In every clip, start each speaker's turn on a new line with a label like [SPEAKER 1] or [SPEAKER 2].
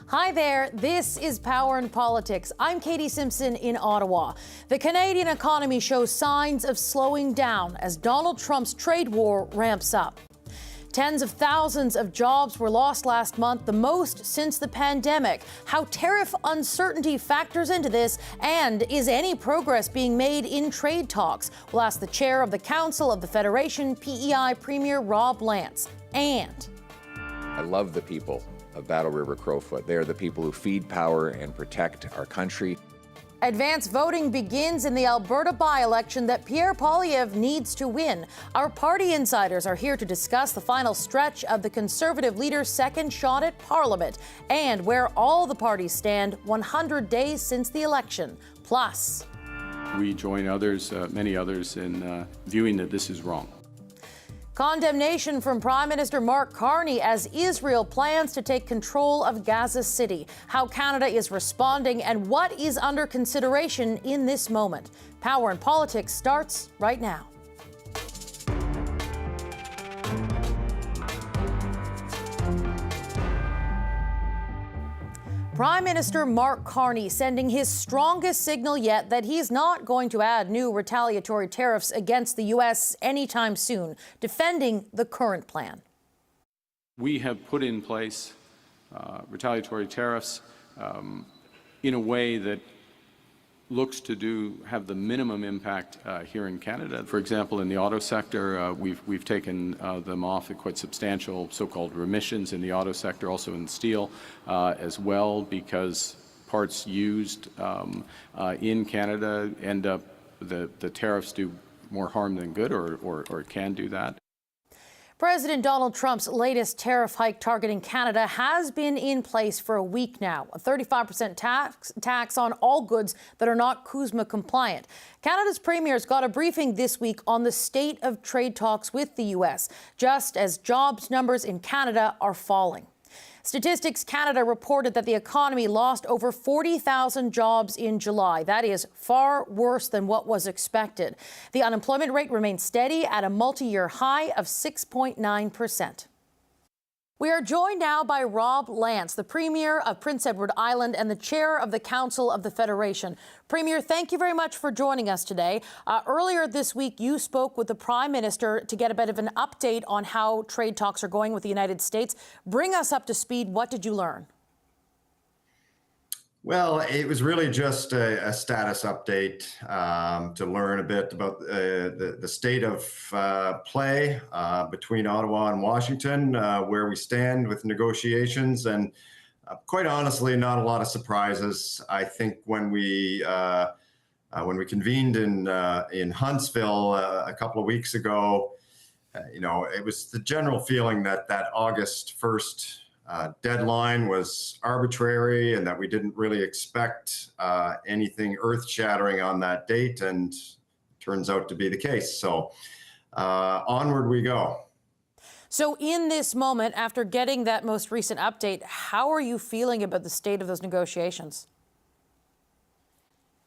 [SPEAKER 1] Hi there, this is Power and Politics. I'm Katie Simpson in Ottawa. The Canadian economy shows signs of slowing down as Donald Trump's trade war ramps up. Tens of thousands of jobs were lost last month, the most since the pandemic. How tariff uncertainty factors into this, and is any progress being made in trade talks? We'll ask the chair of the Council of the Federation, P.E.I. Premier Rob Lantz. And
[SPEAKER 2] I love the people of Battle River Crowfoot. They are the people who feed power and protect our country.
[SPEAKER 1] advance voting begins in the Alberta by-election that Pierre Poilievre needs to win. Our party insiders are here to discuss the final stretch of the Conservative leader's second shot at Parliament and where all the parties stand 100 days since the election. Plus,
[SPEAKER 3] we join others, many others, in viewing that this is wrong.
[SPEAKER 1] condemnation from Prime Minister Mark Carney as Israel plans to take control of Gaza City. How Canada is responding and what is under consideration in this moment. Power and Politics starts right now. Prime Minister Mark Carney sending his strongest signal yet that he's not going to add new retaliatory tariffs against the U.S. anytime soon, defending the current plan.
[SPEAKER 3] We have put in place retaliatory tariffs in a way that looks to have the minimum impact here in Canada. For example, in the auto sector, we've taken them off at quite substantial so-called remissions in the auto sector, also in steel as well, because parts used in Canada end up, the tariffs do more harm than good, or can do that.
[SPEAKER 1] President Donald Trump's latest tariff hike targeting Canada has been in place for a week now, a 35% tax on all goods that are not CUSMA compliant. Canada's premier's got a briefing this week on the state of trade talks with the U.S., just as jobs numbers in Canada are falling. Statistics Canada reported that the economy lost over 40,000 jobs in July. That is far worse than what was expected. The unemployment rate remains steady at a multi-year high of 6.9%. We are joined now by Rob Lantz, the Premier of Prince Edward Island and the Chair of the Council of the Federation. Premier, thank you very much for joining us today. Earlier this week, you spoke with the Prime Minister to get a bit of an update on how trade talks are going with the United States. Bring us up to speed. What did you learn?
[SPEAKER 4] Well, it was really just a status update to learn a bit about the state of play between Ottawa and Washington, where we stand with negotiations, and quite honestly, not a lot of surprises. I think when we convened in Huntsville a couple of weeks ago, it was the general feeling that August 1st deadline was arbitrary and that we didn't really expect anything earth-shattering on that date, and turns out to be the case. So onward we go.
[SPEAKER 1] So in this moment, after getting that most recent update, how are you feeling about the state of those negotiations?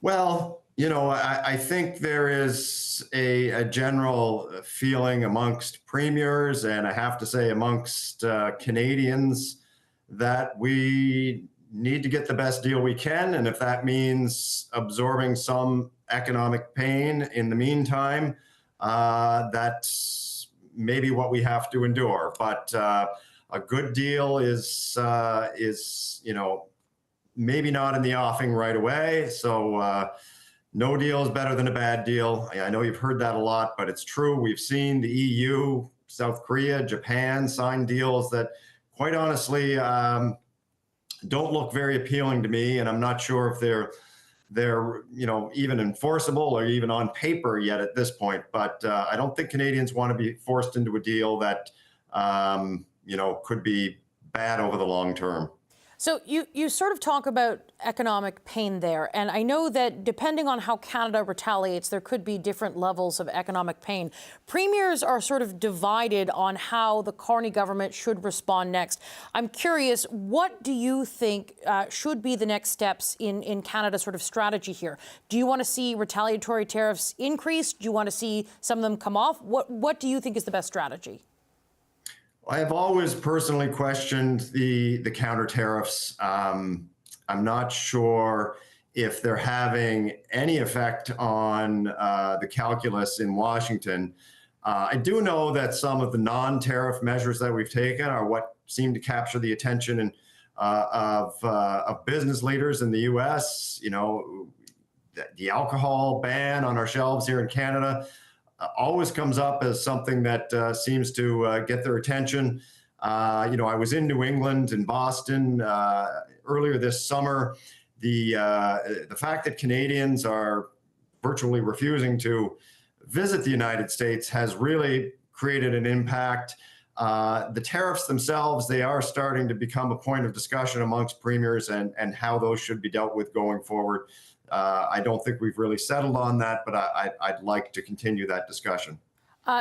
[SPEAKER 4] Well, I think there is a general feeling amongst premiers, and I have to say amongst Canadians, that we need to get the best deal we can. And if that means absorbing some economic pain in the meantime, that's maybe what we have to endure. But a good deal is maybe not in the offing right away. So no deal is better than a bad deal. I know you've heard that a lot, but it's true. We've seen the EU, South Korea, Japan sign deals that, quite honestly, don't look very appealing to me, and I'm not sure if they're even enforceable or even on paper yet at this point. But I don't think Canadians want to be forced into a deal that could be bad over the long term.
[SPEAKER 1] So you sort of talk about economic pain there, and I know that depending on how Canada retaliates, there could be different levels of economic pain. Premiers are sort of divided on how the Carney government should respond next. I'm curious, what do you think should be the next steps in Canada's sort of strategy here? Do you want to see retaliatory tariffs increase? Do you want to see some of them come off? What do you think is the best strategy?
[SPEAKER 4] I have always personally questioned the counter tariffs. I'm not sure if they're having any effect on the calculus in Washington. I do know that some of the non-tariff measures that we've taken are what seem to capture the attention of business leaders in the U.S. You know, the alcohol ban on our shelves here in Canada always comes up as something that seems to get their attention. You know, I was in New England, in Boston, earlier this summer. The fact that Canadians are virtually refusing to visit the United States has really created an impact. The tariffs themselves, they are starting to become a point of discussion amongst premiers and how those should be dealt with going forward. I don't think we've really settled on that, but I'd like to continue that discussion.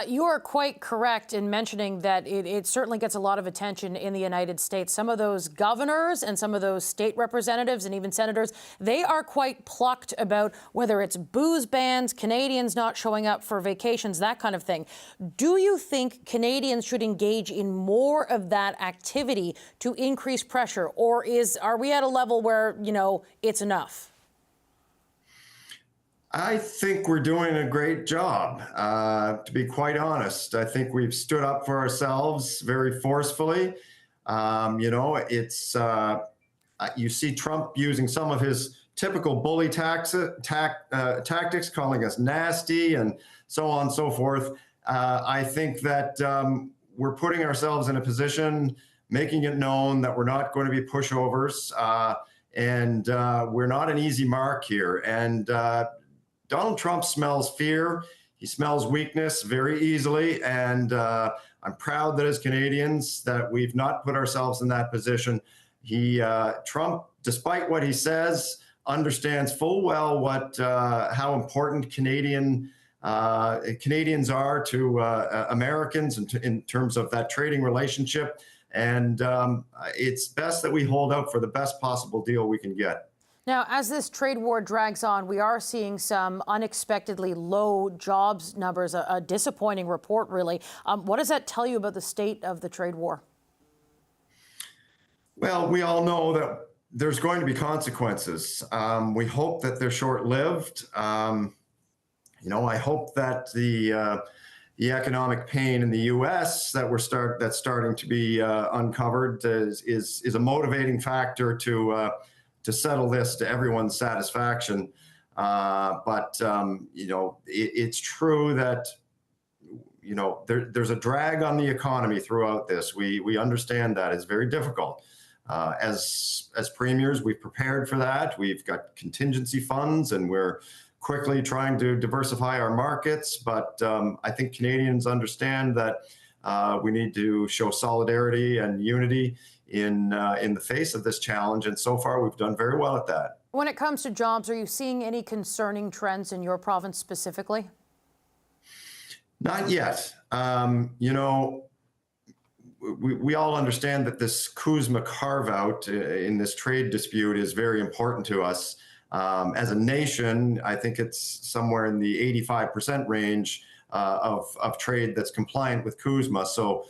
[SPEAKER 1] You are quite correct in mentioning that it certainly gets a lot of attention in the United States. Some of those governors and some of those state representatives and even senators, they are quite plucked about whether it's booze bans, Canadians not showing up for vacations, that kind of thing. Do you think Canadians should engage in more of that activity to increase pressure, or are we at a level where, you know, it's enough?
[SPEAKER 4] I think we're doing a great job, to be quite honest. I think we've stood up for ourselves very forcefully. You know, it's you see Trump using some of his typical bully tactics, calling us nasty and so on and so forth. I think that we're putting ourselves in a position, making it known that we're not going to be pushovers, and we're not an easy mark here. And Donald Trump smells fear. He smells weakness very easily. And I'm proud that as Canadians that we've not put ourselves in that position. Trump, despite what he says, understands full well how important Canadians are to Americans in terms of that trading relationship. And it's best that we hold out for the best possible deal we can get.
[SPEAKER 1] Now, as this trade war drags on, we are seeing some unexpectedly low jobs numbers, a disappointing report, really. What does that tell you about the state of the trade war?
[SPEAKER 4] Well, we all know that there's going to be consequences. We hope that they're short-lived. You know, I hope that the economic pain in the U.S. that's starting to be uncovered is a motivating factor to settle this to everyone's satisfaction. But you know, it's true that, you know, there's a drag on the economy throughout this. We understand that. It's very difficult. As premiers, we've prepared for that. We've got contingency funds and we're quickly trying to diversify our markets. But I think Canadians understand that we need to show solidarity and unity in the face of this challenge, and so far we've done very well at that.
[SPEAKER 1] When it comes to jobs, are you seeing any concerning trends in your province specifically?
[SPEAKER 4] Not yet. You know, we all understand that this CUSMA carve-out in this trade dispute is very important to us. As a nation, I think it's somewhere in the 85% range of trade that's compliant with CUSMA. So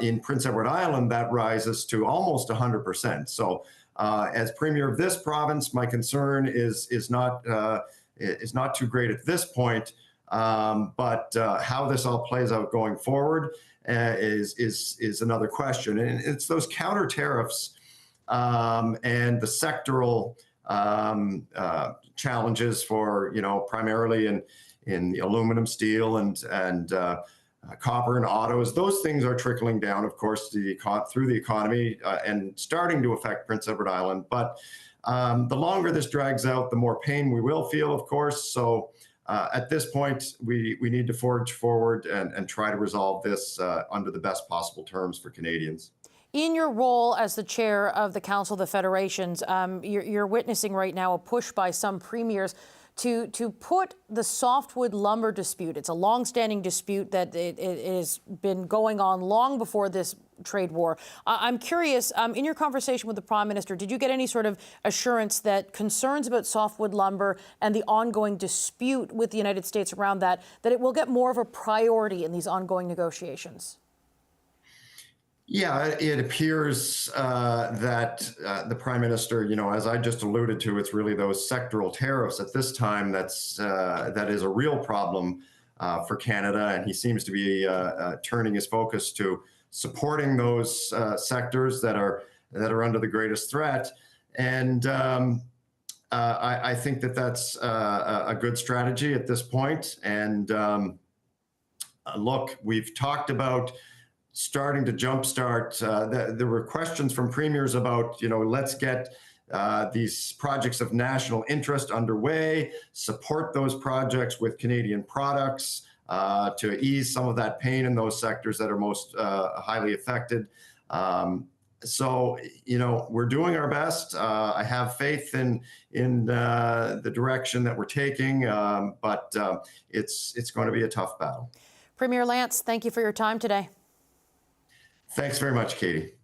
[SPEAKER 4] in Prince Edward Island, that rises to almost 100%. So as Premier of this province, my concern is not too great at this point. But how this all plays out going forward is another question. And it's those counter tariffs and the sectoral challenges for, you know, primarily in the aluminum, steel, and copper and autos. Those things are trickling down, of course, through the economy and starting to affect Prince Edward Island. But the longer this drags out, the more pain we will feel, of course. So at this point, we need to forge forward and try to resolve this under the best possible terms for Canadians.
[SPEAKER 1] In your role as the chair of the Council of the Federations, you're witnessing right now a push by some premiers to put the softwood lumber dispute. It's a long-standing dispute that it has been going on long before this trade war. I'm curious, in your conversation with the Prime Minister, did you get any sort of assurance that concerns about softwood lumber and the ongoing dispute with the United States around that it will get more of a priority in these ongoing negotiations?
[SPEAKER 4] Yeah, it appears that the Prime Minister, as I just alluded to, it's really those sectoral tariffs at this time that is a real problem for Canada, and he seems to be turning his focus to supporting those sectors that are under the greatest threat. And I think that that's a good strategy at this point. And look, we've talked about starting to jumpstart. There were questions from premiers about, let's get these projects of national interest underway, support those projects with Canadian products to ease some of that pain in those sectors that are most highly affected. So, we're doing our best. I have faith in the direction that we're taking, but it's going to be a tough battle.
[SPEAKER 1] Premier Lantz, thank you for your time today.
[SPEAKER 4] Thanks very much, Katie.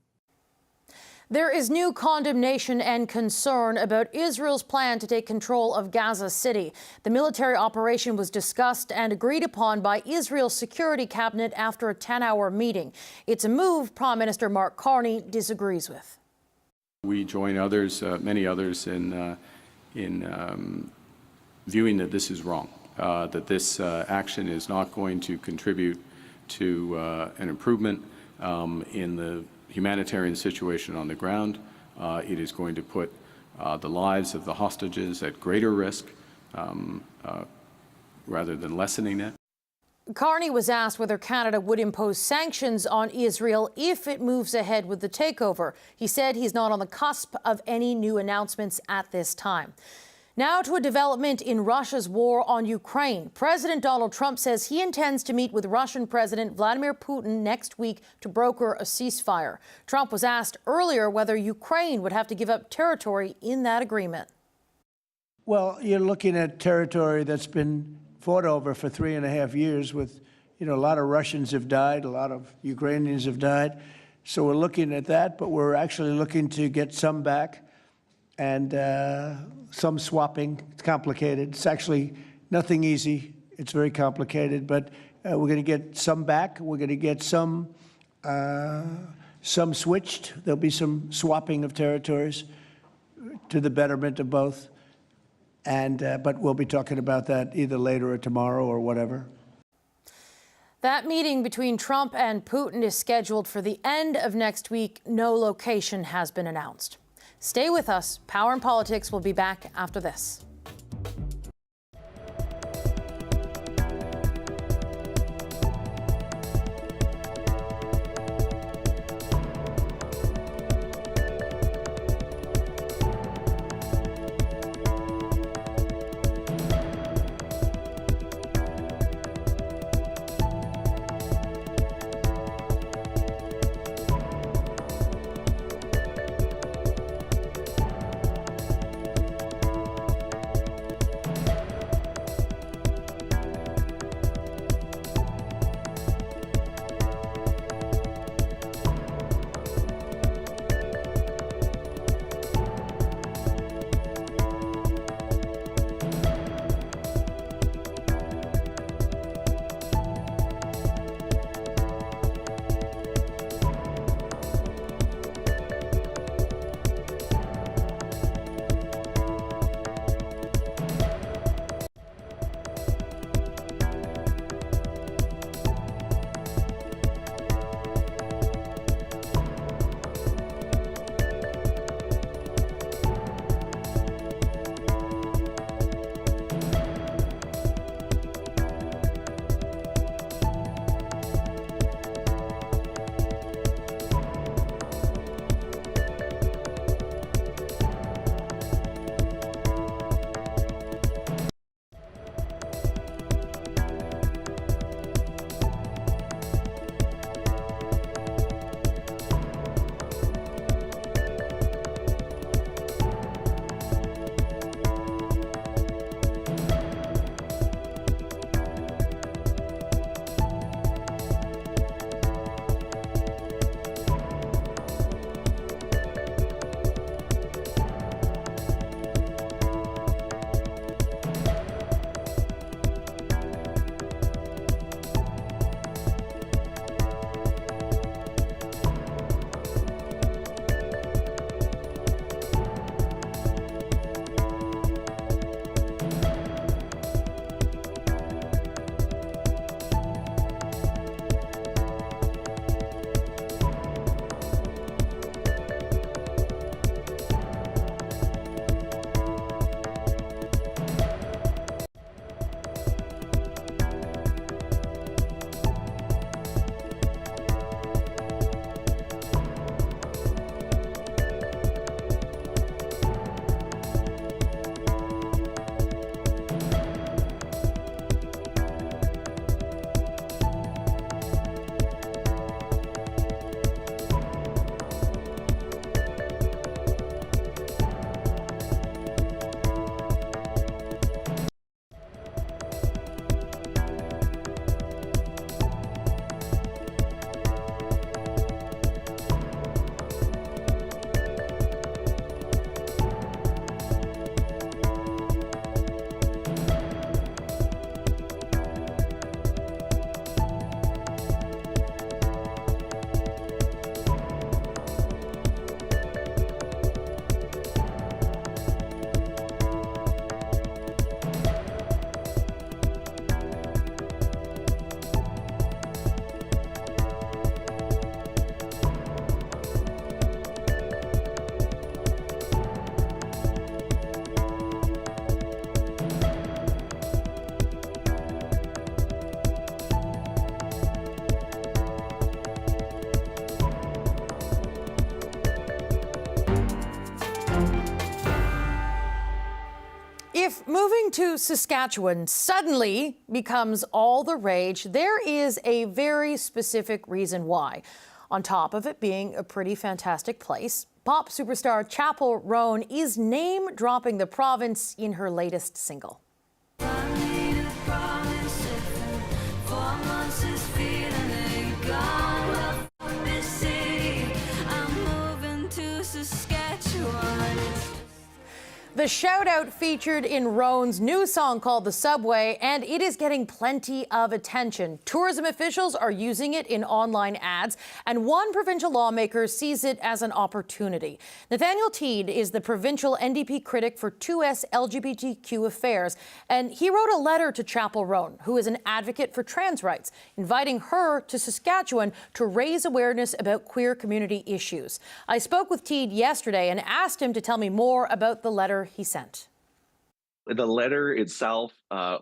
[SPEAKER 1] There is new condemnation and concern about Israel's plan to take control of Gaza City. The military operation was discussed and agreed upon by Israel's Security Cabinet after a 10-hour meeting. It's a move Prime Minister Mark Carney disagrees with.
[SPEAKER 3] We join others, many others, in viewing that this is wrong, that this action is not going to contribute to an improvement in the humanitarian situation on the ground. It is going to put the lives of the hostages at greater risk rather than lessening it.
[SPEAKER 1] Carney was asked whether Canada would impose sanctions on Israel if it moves ahead with the takeover. He said he's not on the cusp of any new announcements at this time. Now to a development in Russia's war on Ukraine. President Donald Trump says he intends to meet with Russian President Vladimir Putin next week to broker a ceasefire. Trump was asked earlier whether Ukraine would have to give up territory in that agreement.
[SPEAKER 5] Well, you're looking at territory that's been fought over for 3.5 years with, a lot of Russians have died, a lot of Ukrainians have died. So we're looking at that, but we're actually looking to get some back. And some swapping. It's complicated. It's actually nothing easy. It's very complicated, but we're going to get some back. We're going to get some switched. There'll be some swapping of territories to the betterment of both. And but we'll be talking about that either later or tomorrow or whatever.
[SPEAKER 1] That meeting between Trump and Putin is scheduled for the end of next week. No location has been announced. Stay with us. Power and Politics will be back after this. to Saskatchewan suddenly becomes all the rage, there is a very specific reason why. On top of it being a pretty fantastic place, pop superstar Chappell Roan is name-dropping the province in her latest single. The shout-out featured in Roan's new song called The Subway, and it is getting plenty of attention. Tourism officials are using it in online ads, and one provincial lawmaker sees it as an opportunity. Nathaniel Teed is the provincial NDP critic for 2S LGBTQ affairs, and he wrote a letter to Chappell Roan, who is an advocate for trans rights, inviting her to Saskatchewan to raise awareness about queer community issues. I spoke with Teed yesterday and asked him to tell me more about the letter he sent.
[SPEAKER 6] The letter itself,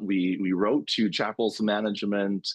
[SPEAKER 6] we wrote to Chappell's management,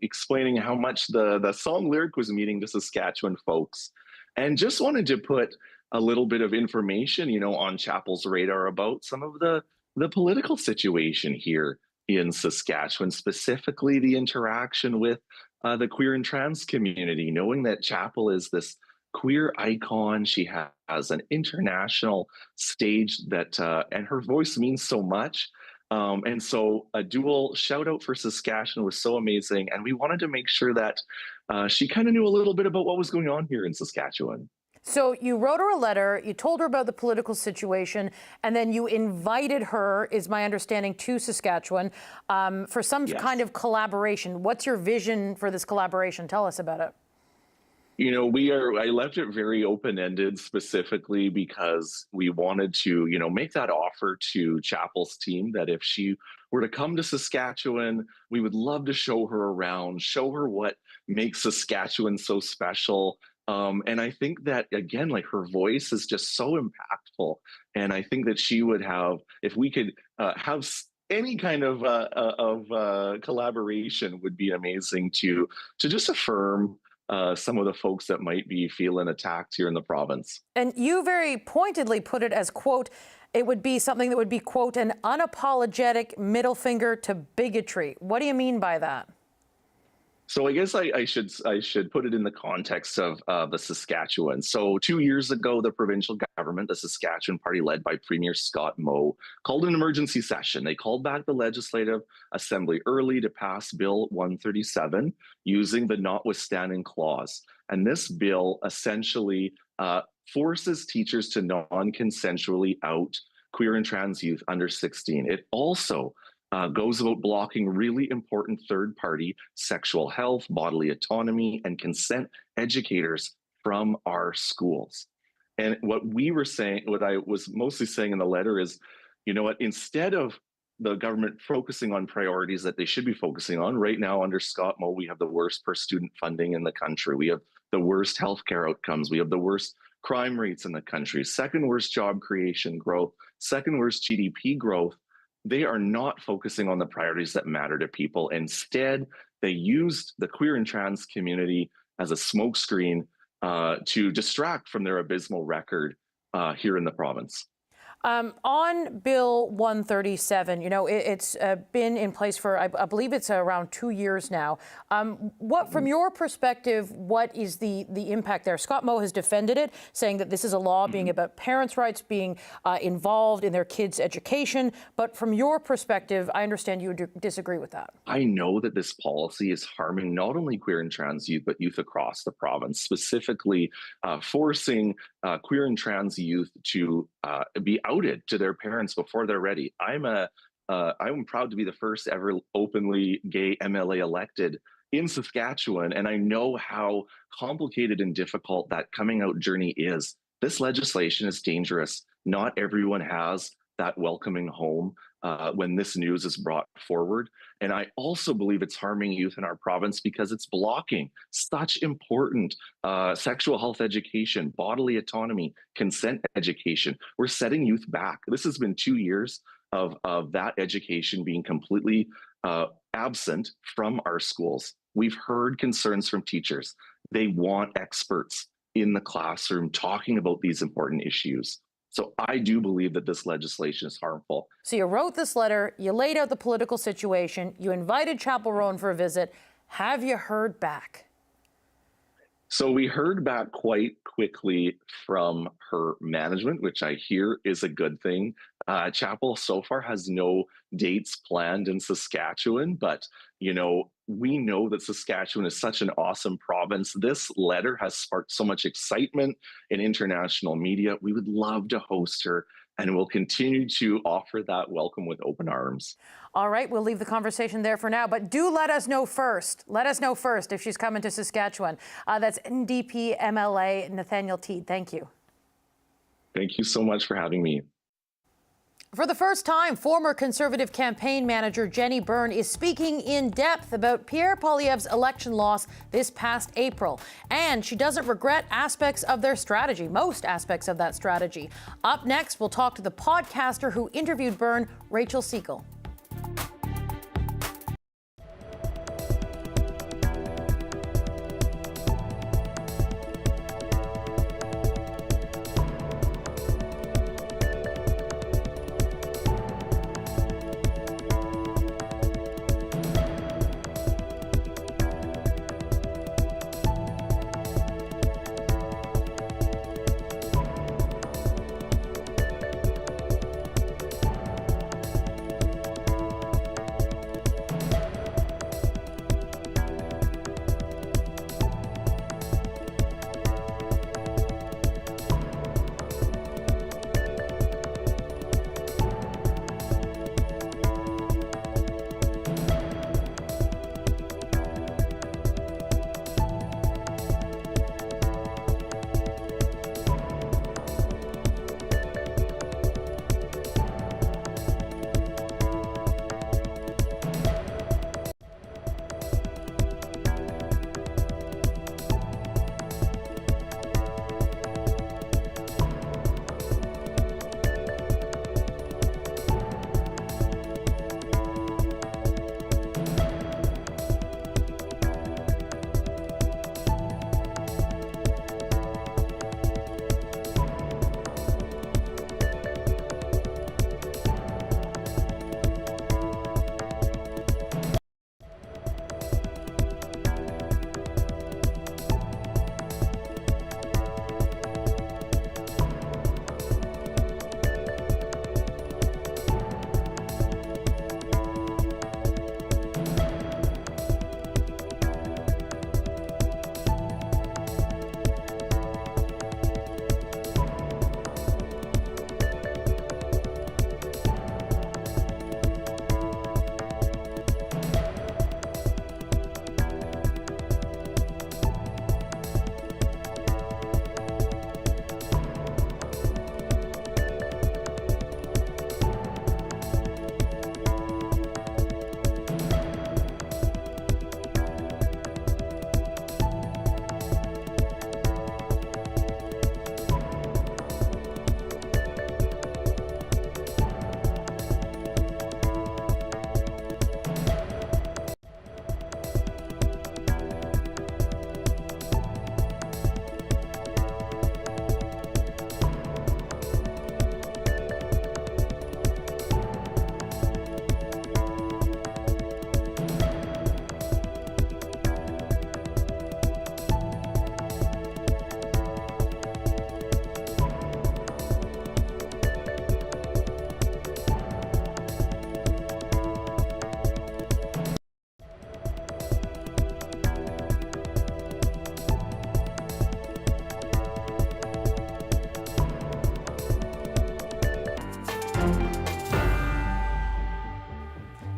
[SPEAKER 6] explaining how much the song lyric was meaning to Saskatchewan folks, and just wanted to put a little bit of information, on Chappell's radar about some of the political situation here in Saskatchewan, specifically the interaction with the queer and trans community, knowing that Chappell is this queer icon. She has an international stage that, and her voice means so much. And so a dual shout out for Saskatchewan was so amazing. And we wanted to make sure that she kind of knew a little bit about what was going on here in Saskatchewan.
[SPEAKER 1] So you wrote her a letter, you told her about the political situation, and then you invited her, is my understanding, to Saskatchewan for some kind of collaboration. What's your vision for this collaboration? Tell us about it.
[SPEAKER 6] I left it very open-ended, specifically because we wanted to, make that offer to Chappell's team that if she were to come to Saskatchewan, we would love to show her around, show her what makes Saskatchewan so special. And I think that, again, her voice is just so impactful. And I think that she would have, if we could have any kind of collaboration, would be amazing to just affirm some of the folks that might be feeling attacked here in the province. And
[SPEAKER 1] you very pointedly put it as, quote, it would be something that would be, quote, an unapologetic middle finger to bigotry. What do you mean by that?
[SPEAKER 6] So I guess I should put it in the context of the Saskatchewan. So 2 years ago, the provincial government, the Saskatchewan Party led by Premier Scott Moe, called an emergency session. They called back the Legislative Assembly early to pass Bill 137 using the notwithstanding clause. And this bill essentially forces teachers to non-consensually out queer and trans youth under 16. It also goes about blocking really important third-party sexual health, bodily autonomy, and consent educators from our schools. And what I was mostly saying in the letter is, instead of the government focusing on priorities that they should be focusing on, right now under Scott Moe, we have the worst per student funding in the country. We have the worst healthcare outcomes. We have the worst crime rates in the country, second worst job creation growth, second worst GDP growth. They are not focusing on the priorities that matter to people. Instead, they used the queer and trans community as a smokescreen to distract from their abysmal record here in the province.
[SPEAKER 1] On Bill 137, it's been in place for, I believe it's around 2 years now. From your perspective, what is the impact there? Scott Moe has defended it, saying that this is a law being about parents' rights, being involved in their kids' education. But from your perspective, I understand you disagree with that.
[SPEAKER 6] I know that this policy is harming not only queer and trans youth, but youth across the province, specifically forcing queer and trans youth to be outed to their parents before they're ready. I'm proud to be the first ever openly gay MLA elected in Saskatchewan, and I know how complicated and difficult that coming out journey is. This legislation is dangerous. Not everyone has that welcoming home when this news is brought forward. And I also believe it's harming youth in our province because it's blocking such important sexual health education, bodily autonomy, consent education. We're setting youth back. This has been 2 years of that education being completely absent from our schools. We've heard concerns from teachers. They want experts in the classroom talking about these important issues. So I do believe that this legislation is harmful.
[SPEAKER 1] So you wrote this letter, you laid out the political situation, you invited Chapel Roan for a visit. Have you heard back?
[SPEAKER 6] So we heard back quite quickly from her management, which I hear is a good thing. Chapel so far has no dates planned in Saskatchewan, but we know that Saskatchewan is such an awesome province. This letter has sparked so much excitement in international media. We would love to host her, and we'll continue to offer that welcome with open arms.
[SPEAKER 1] All right, we'll leave the conversation there for now, but do let us know first. Let us know first if she's coming to Saskatchewan. That's NDP MLA Nathaniel Teed. Thank you.
[SPEAKER 6] Thank you so much for having me.
[SPEAKER 1] For the first time, former Conservative campaign manager Jenni Byrne is speaking in depth about Pierre Poilievre's election loss this past April. And she doesn't regret aspects of their strategy, most aspects of that strategy. Up next, we'll talk to the podcaster who interviewed Byrne, Rachael Segal.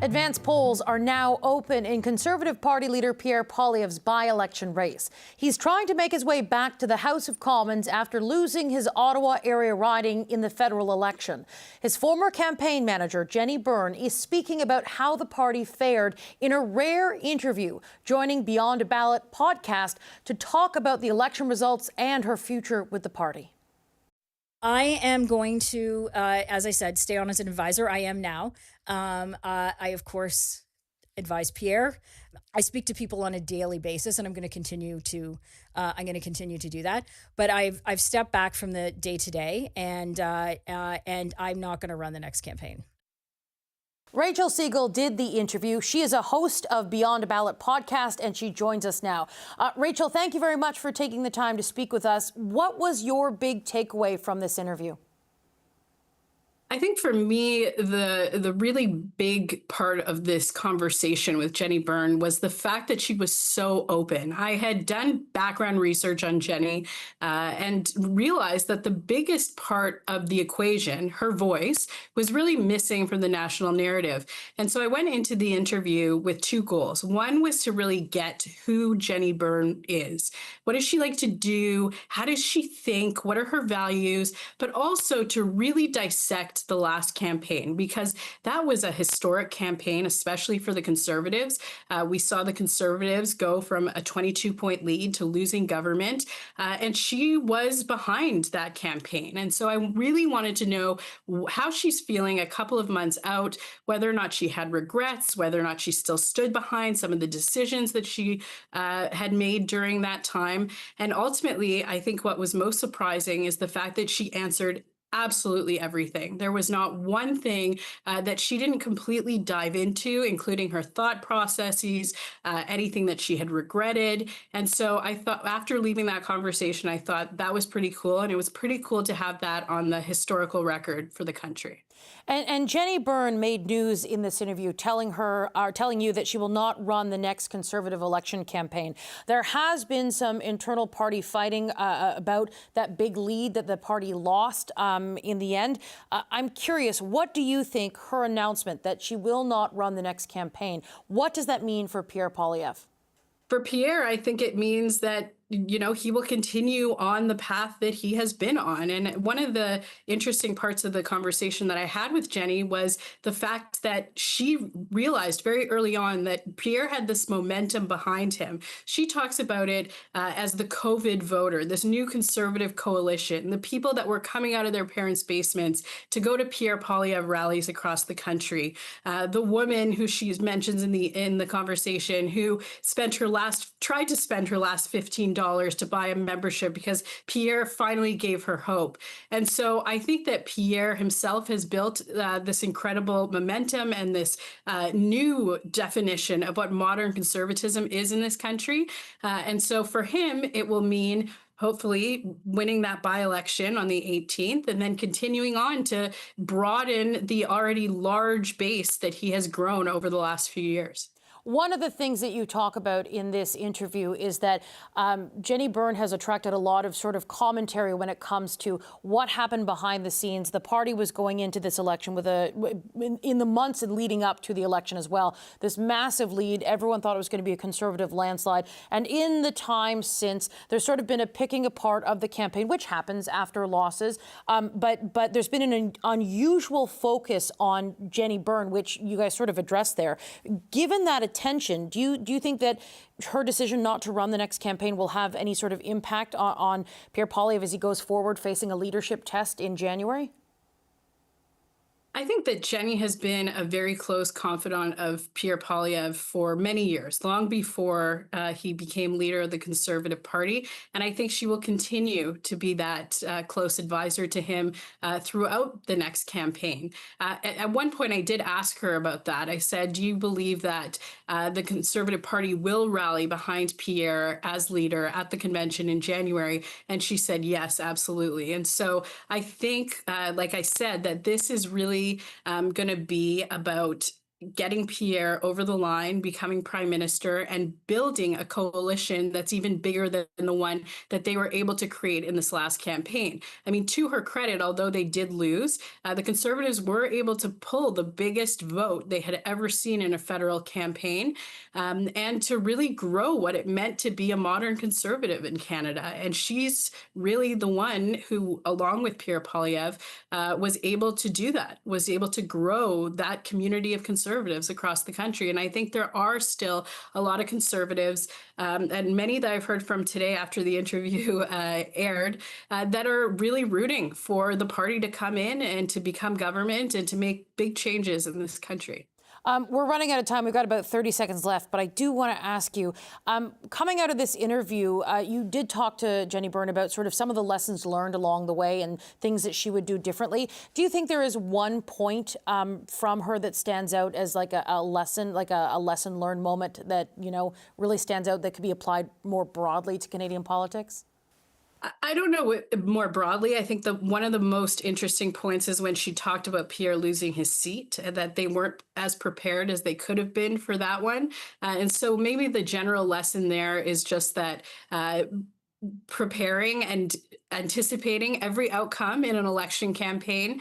[SPEAKER 1] Advanced polls are now open in Conservative Party leader Pierre Poilievre's by-election race. He's trying to make his way back to the House of Commons after losing his Ottawa area riding in the federal election. His former campaign manager, Jenni Byrne, is speaking about how the party fared in a rare interview, joining Beyond a Ballot podcast to talk about the election results and her future with the party.
[SPEAKER 7] I am going to, as I said, stay on as an advisor. I am now. I, of course, advise Pierre. I speak to people on a daily basis, and I'm going to continue to do that. But I've stepped back from the day to day, and I'm not going to run the next campaign.
[SPEAKER 1] Rachael Segal did the interview. She is a host of Beyond a Ballot podcast, and she joins us now. Rachael, thank you very much for taking the time to speak with us. What was your big takeaway from this interview?
[SPEAKER 8] I think for me, the really big part of this conversation with Jenni Byrne was the fact that she was so open. I had done background research on Jenni and realized that the biggest part of the equation, her voice, was really missing from the national narrative. And so I went into the interview with two goals. One was to really get who Jenni Byrne is. What does she like to do? How does she think? What are her values? But also to really dissect the last campaign, because that was a historic campaign, especially for the Conservatives. We saw the Conservatives go from a 22-point lead to losing government, and she was behind that campaign. And so I really wanted to know how she's feeling a couple of months out, whether or not she had regrets, whether or not she still stood behind some of the decisions that she had made during that time. And ultimately, I think what was most surprising is the fact that she answered absolutely everything. There was not one thing that she didn't completely dive into, including her thought processes, anything that she had regretted. And so I thought, after leaving that conversation, I thought that was pretty cool. And it was pretty cool to have that on the historical record for the country.
[SPEAKER 1] And Jenni Byrne made news in this interview telling you that she will not run the next Conservative election campaign. There has been some internal party fighting about that big lead that the party lost in the end. I'm curious, what do you think her announcement that she will not run the next campaign, what does that mean for Pierre Poilievre?
[SPEAKER 8] For Pierre, I think it means that he will continue on the path that he has been on. And one of the interesting parts of the conversation that I had with Jenni was the fact that she realized very early on that Pierre had this momentum behind him. She talks about it as the COVID voter, this new Conservative coalition, the people that were coming out of their parents' basements to go to Pierre Poilievre rallies across the country. The woman who she mentions in the conversation who tried to spend her last $15 to buy a membership because Pierre finally gave her hope. And so I think that Pierre himself has built this incredible momentum and this new definition of what modern conservatism is in this country. And so for him, it will mean hopefully winning that by-election on the 18th and then continuing on to broaden the already large base that he has grown over the last few years.
[SPEAKER 1] One of the things that you talk about in this interview is that Jenni Byrne has attracted a lot of sort of commentary when it comes to what happened behind the scenes. The party was going into this election with in the months leading up to the election as well, this massive lead. Everyone thought it was going to be a Conservative landslide. And in the time since, there's sort of been a picking apart of the campaign, which happens after losses. But there's been an unusual focus on Jenni Byrne, which you guys sort of addressed there. Given that attention, do you think that her decision not to run the next campaign will have any sort of impact on Pierre Poilievre as he goes forward facing a leadership test in January?
[SPEAKER 8] I think that Jenni has been a very close confidant of Pierre Poilievre for many years, long before he became leader of the Conservative Party. And I think she will continue to be that close advisor to him throughout the next campaign. At one point, I did ask her about that. I said, do you believe that the Conservative Party will rally behind Pierre as leader at the convention in January? And she said, yes, absolutely. And so I think, like I said, that this is really going to be about getting Pierre over the line, becoming prime minister, and building a coalition that's even bigger than the one that they were able to create in this last campaign. I mean, to her credit, although they did lose, the Conservatives were able to pull the biggest vote they had ever seen in a federal campaign, and to really grow what it meant to be a modern Conservative in Canada. And she's really the one who, along with Pierre Poilievre, was able to do that, was able to grow that community of Conservatives across the country. And I think there are still a lot of Conservatives, and many that I've heard from today after the interview aired, that are really rooting for the party to come in and to become government and to make big changes in this country.
[SPEAKER 1] We're running out of time. We've got about 30 seconds left, but I do want to ask you, coming out of this interview, you did talk to Jenni Byrne about sort of some of the lessons learned along the way and things that she would do differently. Do you think there is one point from her that stands out as like a lesson, like a lesson learned moment that, you know, really stands out that could be applied more broadly to Canadian politics?
[SPEAKER 8] I don't know what, more broadly. I think one of the most interesting points is when she talked about Pierre losing his seat, that they weren't as prepared as they could have been for that one. And so maybe the general lesson there is just that preparing and anticipating every outcome in an election campaign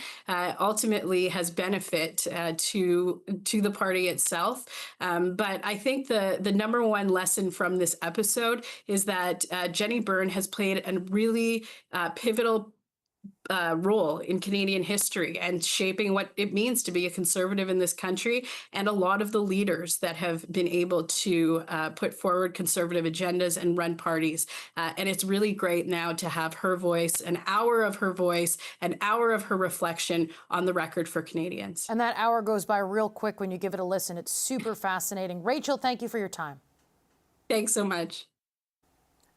[SPEAKER 8] ultimately has benefit to the party itself. But I think the number one lesson from this episode is that Jenni Byrne has played a really pivotal role in Canadian history and shaping what it means to be a conservative in this country, and a lot of the leaders that have been able to put forward conservative agendas and run parties. And it's really great now to have her voice, an hour of her voice, an hour of her reflection on the record for Canadians.
[SPEAKER 1] And that hour goes by real quick when you give it a listen. It's super fascinating. Rachel, thank you for your time.
[SPEAKER 8] Thanks so much.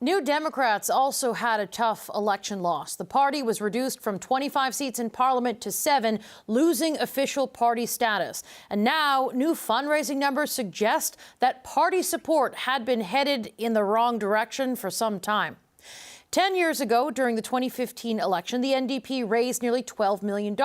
[SPEAKER 1] New Democrats also had a tough election loss. The party was reduced from 25 seats in Parliament to 7, losing official party status. And now new fundraising numbers suggest that party support had been headed in the wrong direction for some time. 10 years ago, during the 2015 election, the NDP raised nearly $12 million.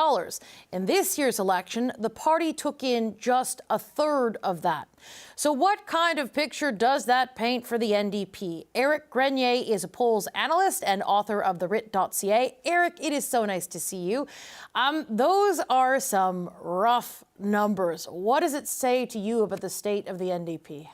[SPEAKER 1] In this year's election, the party took in just a third of that. So what kind of picture does that paint for the NDP? Eric Grenier is a polls analyst and author of the rit.ca. Eric, it is so nice to see you. Those are some rough numbers. What does it say to you about the state of the NDP?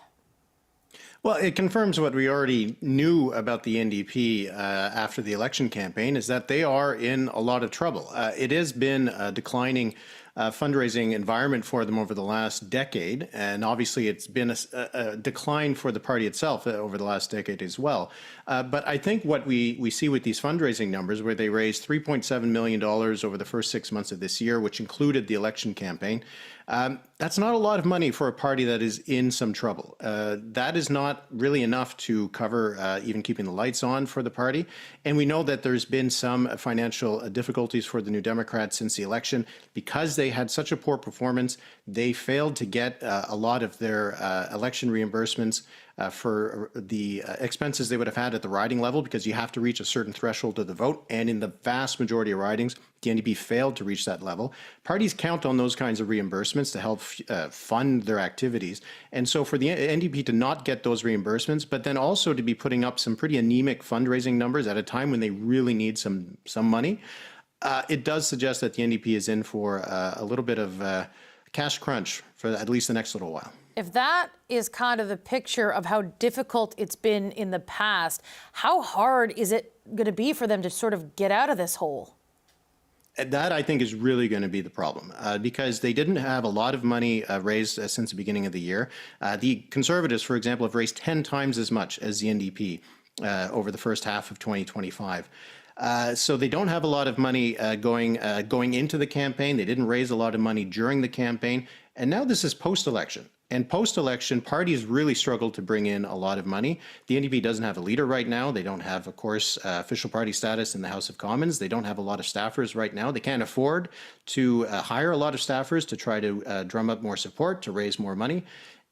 [SPEAKER 9] Well, it confirms what we already knew about the NDP after the election campaign, is that they are in a lot of trouble. It has been a declining fundraising environment for them over the last decade, and obviously it's been a decline for the party itself over the last decade as well. But I think what we see with these fundraising numbers, where they raised $3.7 million over the first 6 months of this year, which included the election campaign, that's not a lot of money for a party that is in some trouble. That is not really enough to cover even keeping the lights on for the party. And we know that there's been some financial difficulties for the New Democrats since the election. Because they had such a poor performance, they failed to get a lot of their election reimbursements for the expenses they would have had at the riding level, because you have to reach a certain threshold of the vote. And in the vast majority of ridings, the NDP failed to reach that level. Parties count on those kinds of reimbursements to help fund their activities. And so for the NDP to not get those reimbursements, but then also to be putting up some pretty anemic fundraising numbers at a time when they really need some money, it does suggest that the NDP is in for a little bit of cash crunch for at least the next little while.
[SPEAKER 1] If that is kind of the picture of how difficult it's been in the past, how hard is it going to be for them to sort of get out of this hole?
[SPEAKER 9] That, I think, is really going to be the problem, because they didn't have a lot of money raised since the beginning of the year. The Conservatives, for example, have raised 10 times as much as the NDP over the first half of 2025. So they don't have a lot of money going into the campaign. They didn't raise a lot of money during the campaign. And now this is post-election. And post-election, parties really struggled to bring in a lot of money. The NDP doesn't have a leader right now. They don't have, of course, official party status in the House of Commons. They don't have a lot of staffers right now. They can't afford to hire a lot of staffers to try to drum up more support, to raise more money.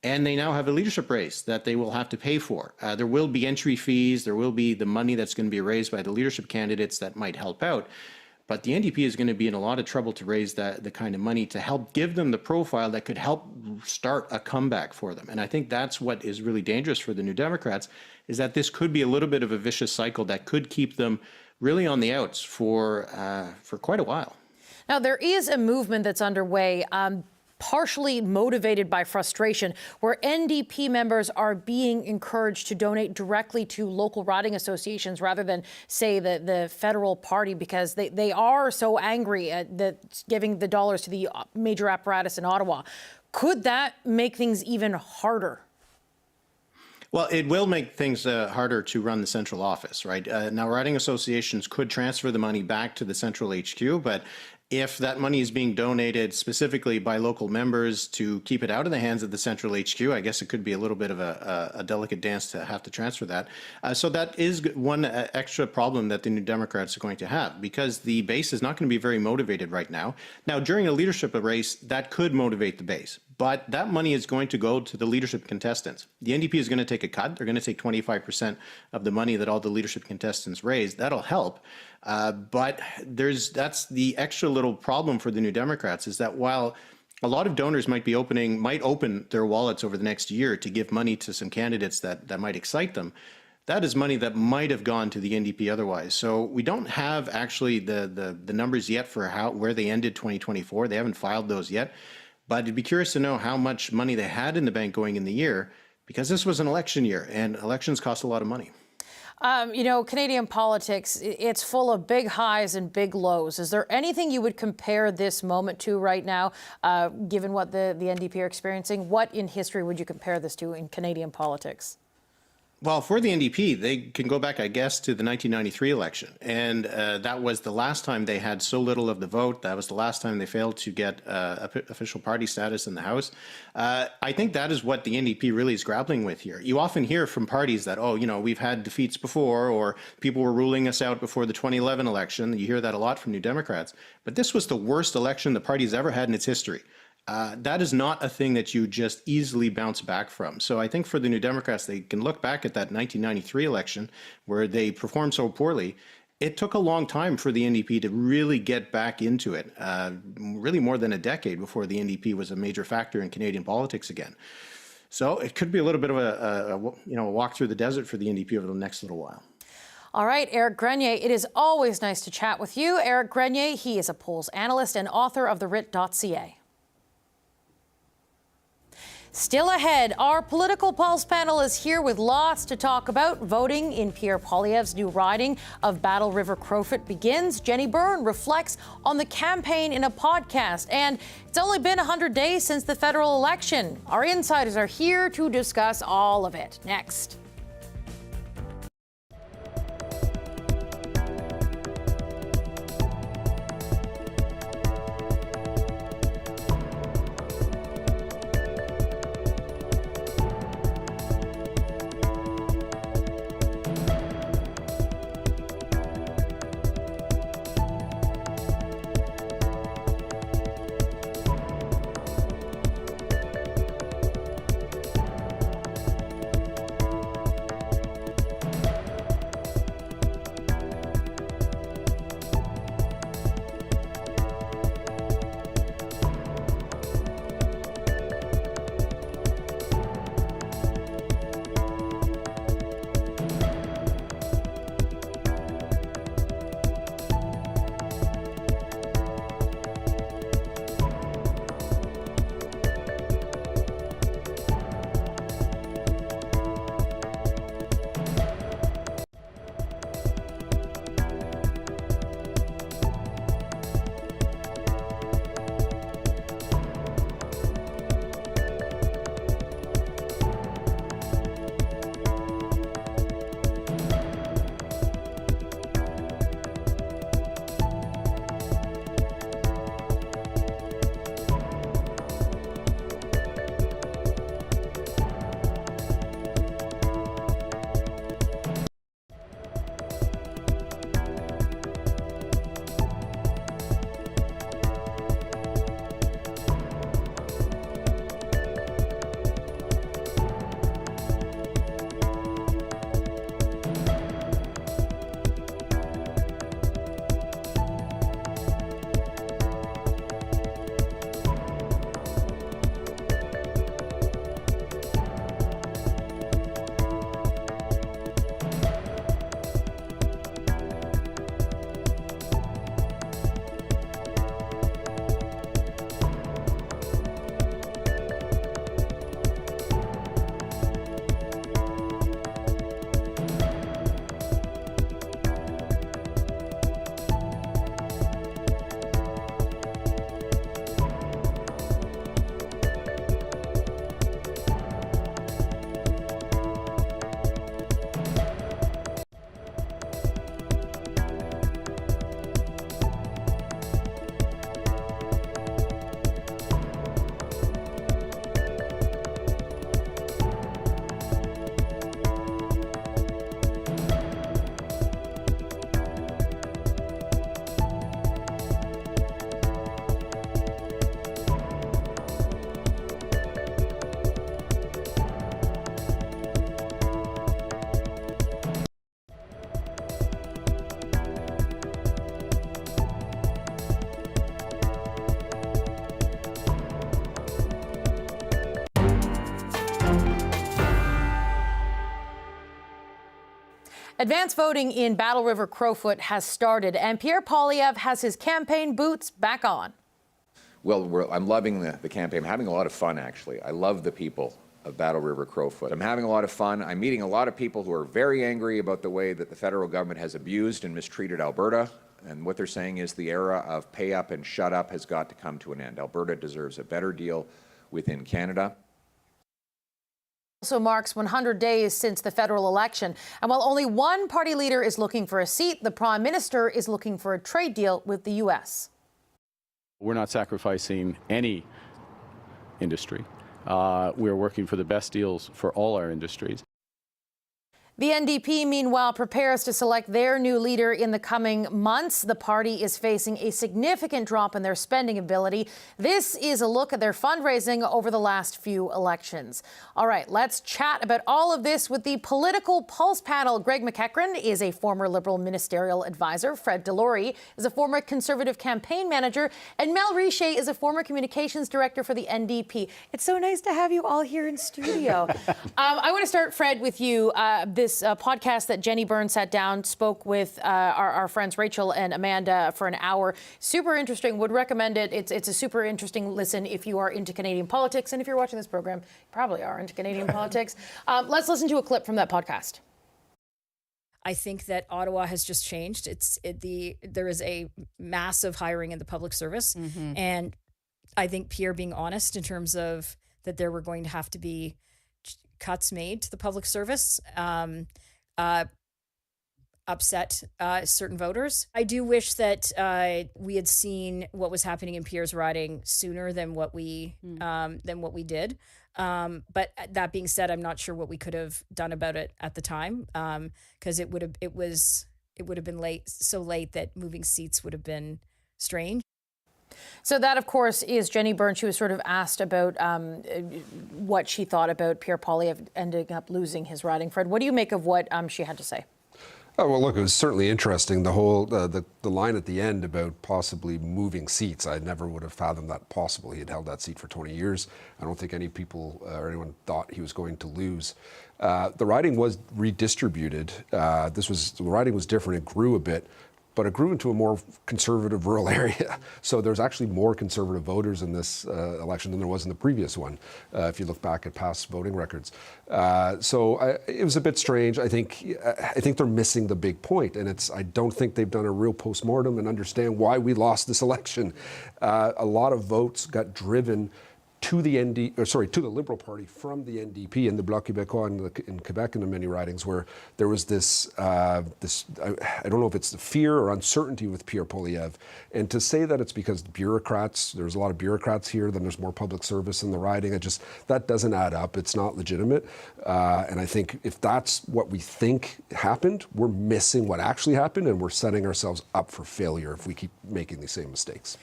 [SPEAKER 9] And they now have a leadership race that they will have to pay for. There will be entry fees. There will be the money that's going to be raised by the leadership candidates that might help out. But the NDP is going to be in a lot of trouble to raise the kind of money to help give them the profile that could help start a comeback for them. And I think that's what is really dangerous for the New Democrats, is that this could be a little bit of a vicious cycle that could keep them really on the outs for quite a while.
[SPEAKER 1] Now, there is a movement that's underway, partially motivated by frustration, where NDP members are being encouraged to donate directly to local riding associations rather than, say, the federal party, because they are so angry at giving the dollars to the major apparatus in Ottawa. Could that make things even harder?
[SPEAKER 9] Well, it will make things harder to run the central office, right? Now, riding associations could transfer the money back to the central HQ, but If that money is being donated specifically by local members to keep it out of the hands of the central HQ, I guess it could be a little bit of a delicate dance to have to transfer that. So that is one extra problem that the New Democrats are going to have, because the base is not going to be very motivated right now. Now, during a leadership race, that could motivate the base, but that money is going to go to the leadership contestants. The NDP is going to take a cut. They're going to take 25% of the money that all the leadership contestants raise. That'll help. But that's the extra little problem for the New Democrats, is that while a lot of donors might open their wallets over the next year to give money to some candidates that might excite them, that is money that might have gone to the NDP otherwise. So we don't have actually the numbers yet for where they ended 2024. They haven't filed those yet, but I'd be curious to know how much money they had in the bank going in the year, because this was an election year and elections cost a lot of money.
[SPEAKER 1] Canadian politics, it's full of big highs and big lows. Is there anything you would compare this moment to right now, given what the NDP are experiencing? What in history would you compare this to in Canadian politics?
[SPEAKER 9] Well, for the NDP, they can go back, I guess, to the 1993 election. And that was the last time they had so little of the vote. That was the last time they failed to get official party status in the House. I think that is what the NDP really is grappling with here. You often hear from parties that, we've had defeats before, or people were ruling us out before the 2011 election. You hear that a lot from New Democrats. But this was the worst election the party's ever had in its history. That is not a thing that you just easily bounce back from. So I think for the New Democrats, they can look back at that 1993 election where they performed so poorly. It took a long time for the NDP to really get back into it, really more than a decade before the NDP was a major factor in Canadian politics again. So it could be a little bit of a walk through the desert for the NDP over the next little while.
[SPEAKER 1] All right, Eric Grenier, it is always nice to chat with you. Eric Grenier, he is a polls analyst and author of the Writ.ca. Still ahead, our Political Pulse panel is here with lots to talk about. Voting in Pierre Poilievre's new riding of Battle River Crowfoot begins. Jenni Byrne reflects on the campaign in a podcast. And it's only been 100 days since the federal election. Our insiders are here to discuss all of it. Next. Advance voting in Battle River Crowfoot has started, and Pierre Poilievre has his campaign boots back on.
[SPEAKER 2] Well, I'm loving the campaign. I'm having a lot of fun, actually. I love the people of Battle River Crowfoot. I'm having a lot of fun. I'm meeting a lot of people who are very angry about the way that the federal government has abused and mistreated Alberta. And what they're saying is the era of pay up and shut up has got to come to an end. Alberta deserves a better deal within Canada.
[SPEAKER 1] Also marks 100 days since the federal election. And while only one party leader is looking for a seat, the Prime Minister is looking for a trade deal with the U.S.
[SPEAKER 3] We're not sacrificing any industry. We're working for the best deals for all our industries.
[SPEAKER 1] The NDP, meanwhile, prepares to select their new leader in the coming months. The party is facing a significant drop in their spending ability. This is a look at their fundraising over the last few elections. All right, let's chat about all of this with the Political Pulse panel. Greg McEachran is a former Liberal ministerial advisor. Fred Delory is a former Conservative campaign manager. And Mel Richer is a former communications director for the NDP. It's so nice to have you all here in studio. I want to start, Fred, with you. This podcast that Jenni Byrne sat down, spoke with our friends Rachael and Amanda for an hour. Super interesting. Would recommend it. It's a super interesting listen if you are into Canadian politics. And if you're watching this program, you probably are into Canadian politics. Let's listen to a clip from that podcast.
[SPEAKER 7] I think that Ottawa has just changed. There is a massive hiring in the public service. Mm-hmm. And I think Pierre being honest in terms of that there were going to have to be cuts made to the public service upset certain voters. I do wish that we had seen what was happening in Pierre's riding sooner than what we did. But that being said, I'm not sure what we could have done about it at the time, because it would have been so late that moving seats would have been strange.
[SPEAKER 1] So that, of course, is Jenni Byrne. She was sort of asked about what she thought about Pierre Poilievre ending up losing his riding. Fred, what do you make of what she had to say?
[SPEAKER 10] Oh, well, look, it was certainly interesting. The whole the line at the end about possibly moving seats. I never would have fathomed that possible. He had held that seat for 20 years. I don't think any people or anyone thought he was going to lose. The riding was redistributed. The riding was different. It grew a bit, but it grew into a more conservative rural area. So there's actually more conservative voters in this election than there was in the previous one, if you look back at past voting records. It was a bit strange. I think they're missing the big point, and I don't think they've done a real postmortem and understand why we lost this election. A lot of votes got driven to the Liberal Party from the NDP and the Bloc Québécois in Quebec in the many ridings, where there was this I don't know if it's the fear or uncertainty with Pierre Poilievre. And to say that it's because there's a lot of bureaucrats here, then there's more public service in the riding, that doesn't add up. It's not legitimate. And I think if that's what we think happened, we're missing what actually happened, and we're setting ourselves up for failure if we keep making these same mistakes.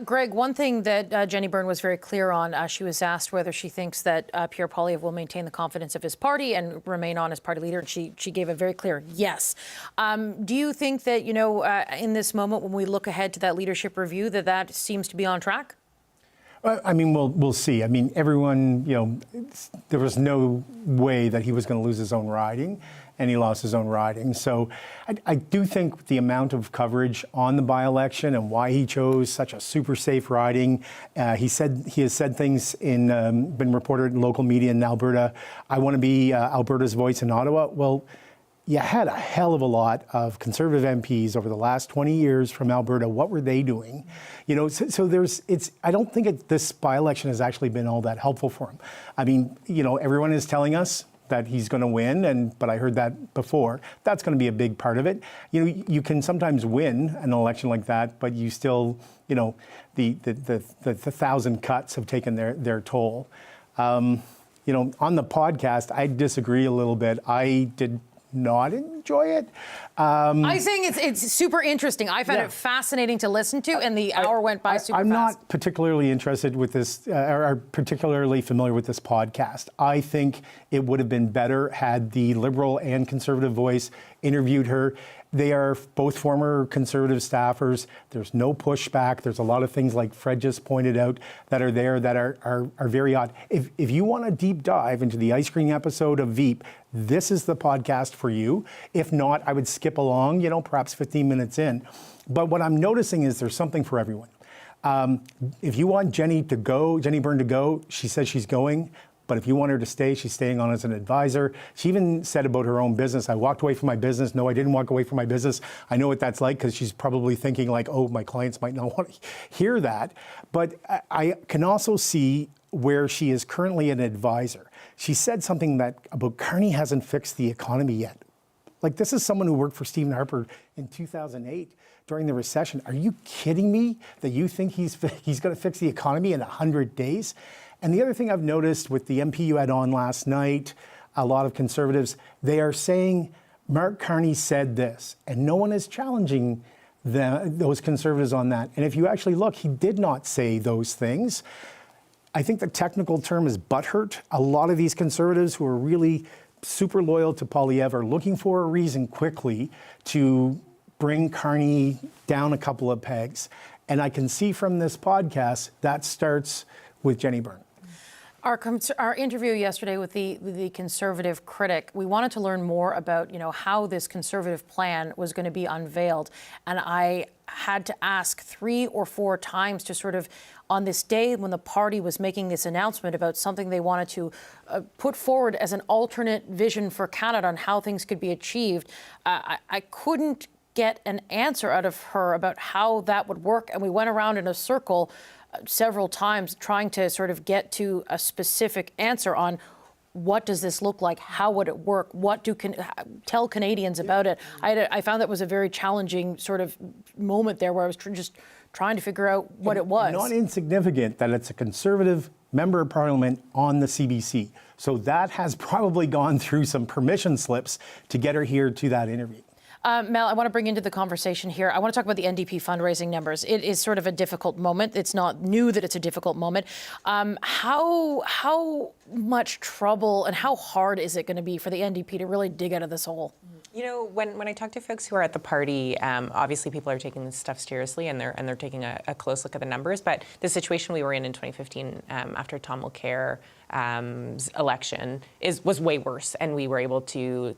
[SPEAKER 1] Greg, one thing that Jenni Byrne was very clear on, she was asked whether she thinks that Pierre Poilievre will maintain the confidence of his party and remain on as party leader, and she gave a very clear yes. Do you think that, in this moment when we look ahead to that leadership review, that seems to be on track?
[SPEAKER 11] I mean, we'll see. I mean, everyone, there was no way that he was going to lose his own riding, and he lost his own riding. So I do think the amount of coverage on the by-election and why he chose such a super safe riding, he has said things been reported in local media in Alberta. I want to be Alberta's voice in Ottawa. Well, you had a hell of a lot of Conservative MPs over the last 20 years from Alberta. What were they doing? I don't think this by-election has actually been all that helpful for him. I mean, everyone is telling us that he's going to win, but I heard that before. That's going to be a big part of it. You can sometimes win an election like that, but you still, the 1,000 cuts have taken their toll. On the podcast, I disagree a little bit. I did not enjoy it.
[SPEAKER 1] I think it's super interesting. I found it fascinating to listen to, and the hour went by super fast.
[SPEAKER 11] I'm not particularly interested with this, or particularly familiar with this podcast. I think it would have been better had the Liberal and Conservative Voice interviewed her. They are both former Conservative staffers. There's no pushback. There's a lot of things, like Fred just pointed out, that are there that are very odd. If you want a deep dive into the ice cream episode of Veep, this is the podcast for you. If not, I would skip along, perhaps 15 minutes in. But what I'm noticing is there's something for everyone. If you want Jenni Byrne to go, she says she's going. But if you want her to stay, she's staying on as an advisor. She even said about her own business, I walked away from my business. No, I didn't walk away from my business. I know what that's like, because she's probably thinking like, oh, my clients might not want to hear that. But I can also see where she is currently an advisor. She said something about Carney hasn't fixed the economy yet. Like, this is someone who worked for Stephen Harper in 2008 during the recession. Are you kidding me that you think he's going to fix the economy in 100 days? And the other thing I've noticed with the MP you had on last night, a lot of Conservatives, they are saying, Mark Carney said this, and no one is challenging those Conservatives on that. And if you actually look, he did not say those things. I think the technical term is butthurt. A lot of these Conservatives who are really super loyal to Poilievre are looking for a reason quickly to bring Carney down a couple of pegs. And I can see from this podcast that starts with Jenni Byrne.
[SPEAKER 1] Our interview yesterday with the Conservative critic, we wanted to learn more about, how this Conservative plan was going to be unveiled. And I had to ask 3 or 4 times to sort of, on this day when the party was making this announcement about something they wanted to put forward as an alternate vision for Canada on how things could be achieved, I couldn't get an answer out of her about how that would work. And we went around in a circle several times trying to sort of get to a specific answer on what does this look like? How would it work? What tell Canadians about it? I found that was a very challenging sort of moment there where I was just trying to figure out what it was.
[SPEAKER 11] Not insignificant that it's a Conservative member of Parliament on the CBC. So that has probably gone through some permission slips to get her here to that interview.
[SPEAKER 1] Mel, I want to bring into the conversation here. I want to talk about the NDP fundraising numbers. It is sort of a difficult moment. It's not new that it's a difficult moment. How much trouble and how hard is it going to be for the NDP to really dig out of this hole?
[SPEAKER 12] When I talk to folks who are at the party, obviously people are taking this stuff seriously and they're taking a close look at the numbers. But the situation we were in 2015 after Tom Mulcair's election was way worse, and we were able to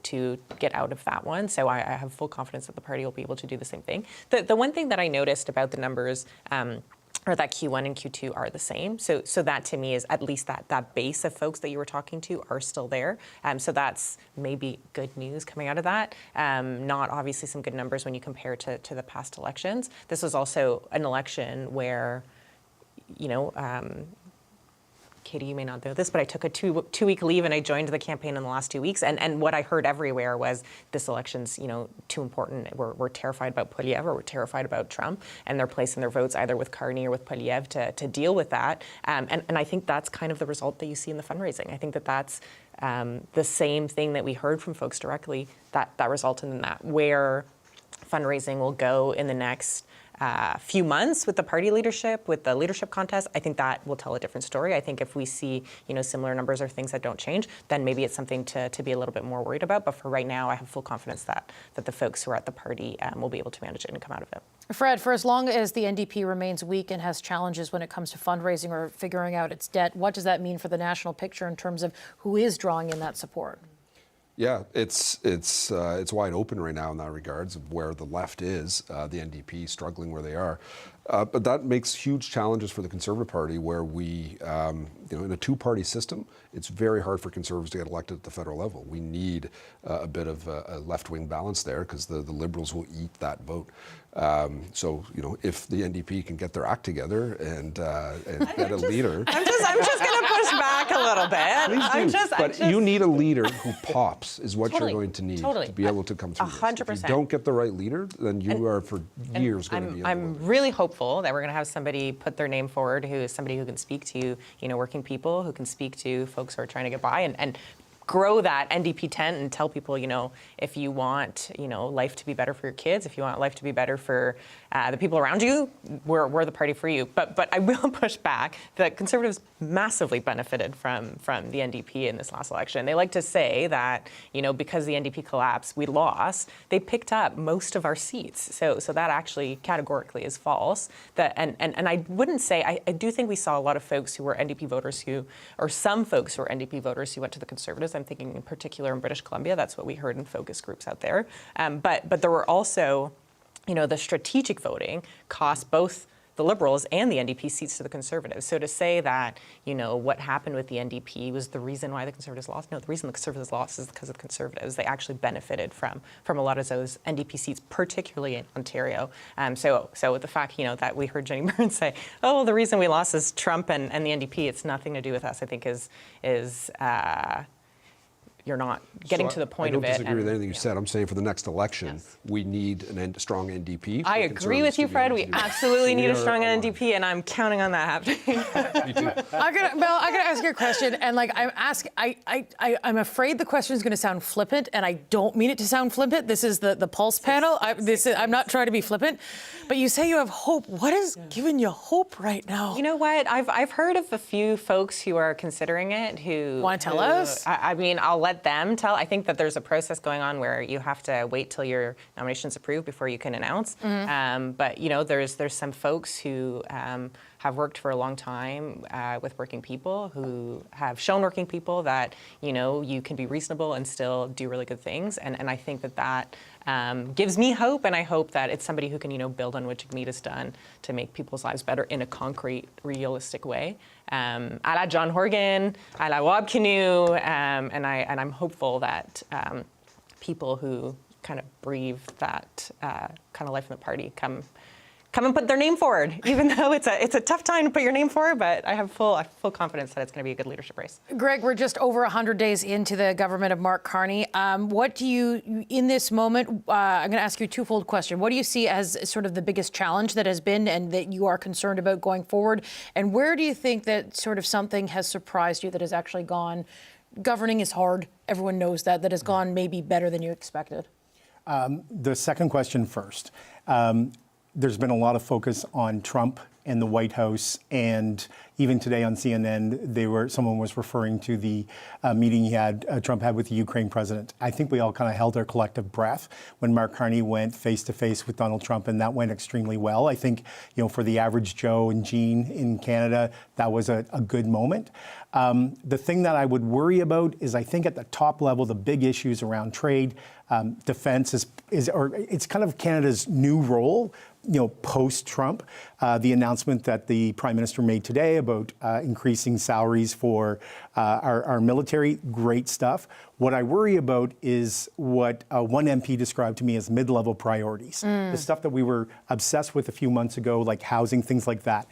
[SPEAKER 12] get out of that one. So I have full confidence that the party will be able to do the same thing. The one thing that I noticed about the numbers or that Q1 and Q2 are the same. So that to me is at least that base of folks that you were talking to are still there. So that's maybe good news coming out of that. Not obviously some good numbers when you compare to the past elections. This was also an election where, Katie, you may not know this, but I took a two-week leave and I joined the campaign in the last 2 weeks. And what I heard everywhere was this election's, too important. We're terrified about Poilievre, or we're terrified about Trump, and they're placing their votes either with Carney or with Poilievre to deal with that. And I think that's kind of the result that you see in the fundraising. I think that's the same thing that we heard from folks directly that resulted in that, where fundraising will go in the next few months with the party leadership, with the leadership contest. I think that will tell a different story. I think if we see, similar numbers or things that don't change, then maybe it's something to be a little bit more worried about. But for right now, I have full confidence that the folks who are at the party will be able to manage it and come out of it.
[SPEAKER 1] Fred, for as long as the NDP remains weak and has challenges when it comes to fundraising or figuring out its debt, what does that mean for the national picture in terms of who is drawing in that support?
[SPEAKER 10] Yeah, it's wide open right now in that regards of where the left is, the NDP struggling where they are. But that makes huge challenges for the Conservative Party, where we, in a two-party system, it's very hard for Conservatives to get elected at the federal level. We need a bit of a left-wing balance there, because the Liberals will eat that vote. So, if the NDP can get their act together and get a leader.
[SPEAKER 12] I'm just going to push back a little bit.
[SPEAKER 10] Please do. But you need a leader who pops, is what you're going to need to be able to come through
[SPEAKER 12] 100%.
[SPEAKER 10] this. If you don't get the right leader, then you are for years going to be in the
[SPEAKER 12] I'm really hopeful that we're going to have somebody put their name forward who is somebody who can speak to, working people, who can speak to folks who are trying to get by and grow that NDP tent and tell people, if you want, life to be better for your kids, if you want life to be better for the people around you, we're the party for you. But I will push back that Conservatives massively benefited from the NDP in this last election. They like to say that, because the NDP collapsed, we lost. They picked up most of our seats. So that actually categorically is false. And I wouldn't say, I do think we saw a lot of folks who were NDP voters or some folks who were NDP voters who went to the Conservatives. I'm thinking in particular in British Columbia. That's what we heard in focus groups out there. But there were also, the strategic voting cost both the Liberals and the NDP seats to the Conservatives. So to say that, what happened with the NDP was the reason why the Conservatives lost, no, the reason the Conservatives lost is because of the Conservatives. They actually benefited from a lot of those NDP seats, particularly in Ontario. So the fact, that we heard Jenni Byrne say, oh, the reason we lost is Trump and the NDP, it's nothing to do with us, I think is you're not getting to the point of it.
[SPEAKER 10] I don't disagree with anything you said. I'm saying for the next election, we need a strong NDP.
[SPEAKER 12] I agree with you, Fred. We absolutely need a strong NDP, and I'm counting on that happening.
[SPEAKER 10] Me too.
[SPEAKER 1] I gotta ask you a question, and I'm afraid the question is going to sound flippant, and I don't mean it to sound flippant. This is the Pulse panel. I'm not trying to be flippant, but you say you have hope. What is giving you hope right now?
[SPEAKER 12] You know what? I've heard of a few folks who are considering it. Who
[SPEAKER 1] want to tell us?
[SPEAKER 12] I mean, I'll let them tell. I think that there's a process going on where you have to wait till your nomination's approved before you can announce. But there's some folks who have worked for a long time with working people, who have shown working people that you can be reasonable and still do really good things. And I think that gives me hope, and I hope that it's somebody who can build on what Jagmeet done to make people's lives better in a concrete, realistic way. A la John Horgan, a la Rob Canoe, and I'm hopeful that people who kind of breathe that kind of life in the party come and put their name forward, even though it's a tough time to put your name forward, but I have full confidence that it's going to be a good leadership race.
[SPEAKER 1] Greg, we're just over 100 days into the government of Mark Carney. What do you, in this moment, I'm going to ask you a twofold question. What do you see as sort of the biggest challenge that has been and that you are concerned about going forward? And where do you think that sort of something has surprised you that has actually gone, governing is hard, everyone knows that has gone maybe better than you expected?
[SPEAKER 11] The second question first. There's been a lot of focus on Trump and the White House, and even today on CNN, someone was referring to the meeting Trump had with the Ukraine president. I think we all kind of held our collective breath when Mark Carney went face to face with Donald Trump, and that went extremely well. I think, for the average Joe and Jean in Canada, that was a good moment. The thing that I would worry about is, I think at the top level, the big issues around trade, defense it's kind of Canada's new role, post-Trump. The announcement that the Prime Minister made today about increasing salaries for our military, great stuff. What I worry about is what one MP described to me as mid-level priorities. The stuff that we were obsessed with a few months ago, like housing, things like that.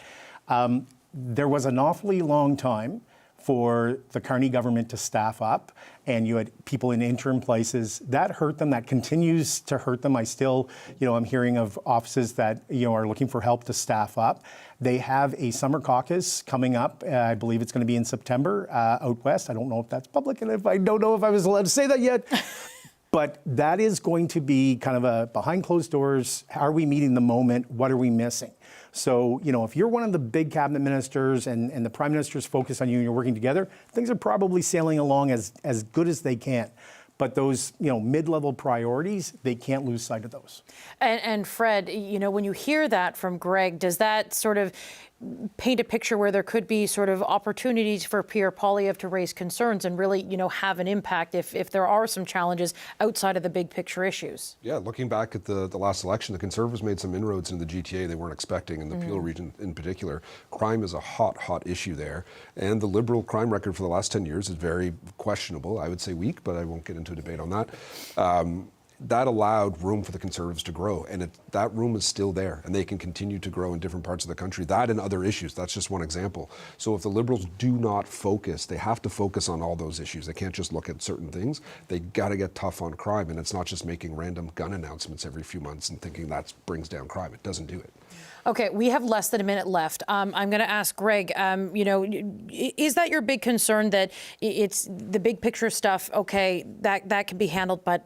[SPEAKER 11] There was an awfully long time for the Carney government to staff up, and you had people in interim places. That hurt them. That continues to hurt them. I still, I'm hearing of offices that, are looking for help to staff up. They have a summer caucus coming up. I believe it's going to be in September out west. I don't know if that's public, and I don't know if I was allowed to say that yet. But that is going to be kind of a behind closed doors. Are we meeting the moment? What are we missing? So, if you're one of the big cabinet ministers and the prime minister's focused on you and you're working together, things are probably sailing along as good as they can. But those, mid-level priorities, they can't lose sight of those.
[SPEAKER 1] And Fred, when you hear that from Greg, does that sort of paint a picture where there could be sort of opportunities for Pierre Poilievre to raise concerns and really, have an impact if there are some challenges outside of the big picture issues?
[SPEAKER 10] Yeah, looking back at the last election, the Conservatives made some inroads into the GTA they weren't expecting, in the Peel region in particular. Crime is a hot issue there. And the Liberal crime record for the last 10 years is very questionable. I would say weak, but I won't get into a debate on that. That allowed room for the Conservatives to grow, and that room is still there, and they can continue to grow in different parts of the country. That and other issues, that's just one example. So if the Liberals do not focus, they have to focus on all those issues. They can't just look at certain things. They got to get tough on crime, and it's not just making random gun announcements every few months and thinking that brings down crime. It doesn't do it.
[SPEAKER 1] Okay, we have less than a minute left. I'm going to ask Greg, is that your big concern, that it's the big picture stuff, okay, that can be handled, but,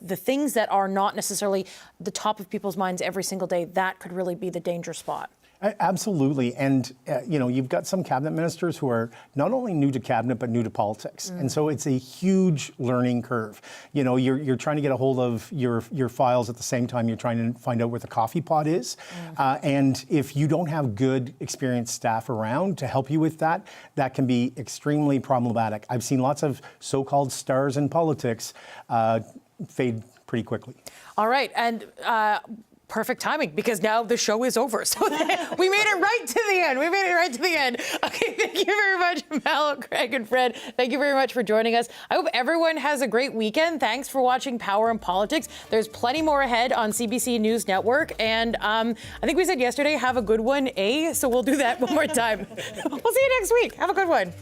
[SPEAKER 1] the things that are not necessarily the top of people's minds every single day, that could really be the danger spot?
[SPEAKER 11] Absolutely. And, you've got some cabinet ministers who are not only new to cabinet, but new to politics. And so it's a huge learning curve. You're trying to get a hold of your files at the same time you're trying to find out where the coffee pot is. And if you don't have good, experienced staff around to help you with that, that can be extremely problematic. I've seen lots of so-called stars in politics fade pretty quickly.
[SPEAKER 1] All right. And perfect timing, because now the show is over. So we made it right to the end. We made it right to the end. Okay, thank you very much, Mel, Craig, and Fred. Thank you very much for joining us. I hope everyone has a great weekend. Thanks for watching Power and Politics. There's plenty more ahead on CBC News Network. And I think we said yesterday, have a good one, eh? So we'll do that one more time. We'll see you next week. Have a good one.